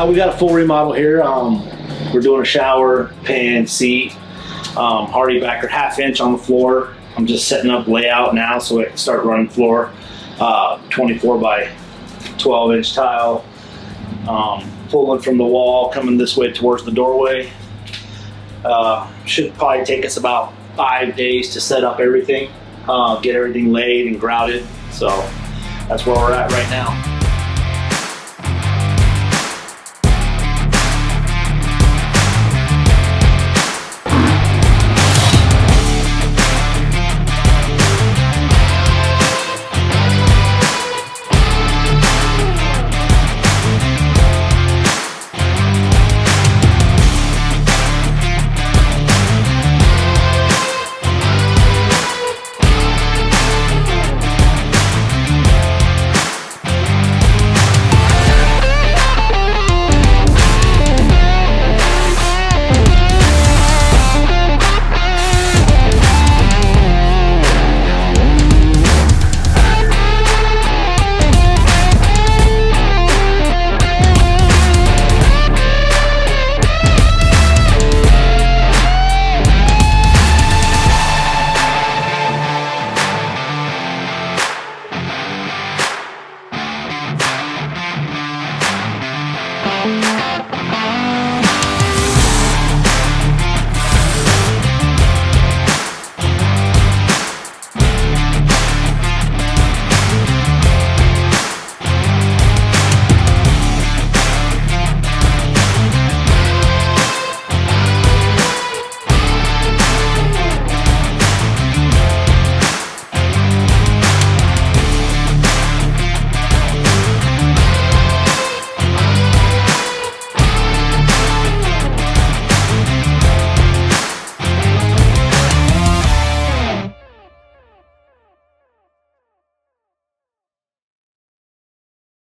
We got a full remodel here. We're doing a shower, pan, seat, hardy backer, 1/2 inch on the floor. I'm just setting up layout now so I can start running floor. 24 by 12 inch tile. Pulling from the wall, coming this way towards the doorway. Should probably take us about 5 days to set up everything, get everything laid and grouted. So that's where we're at right now.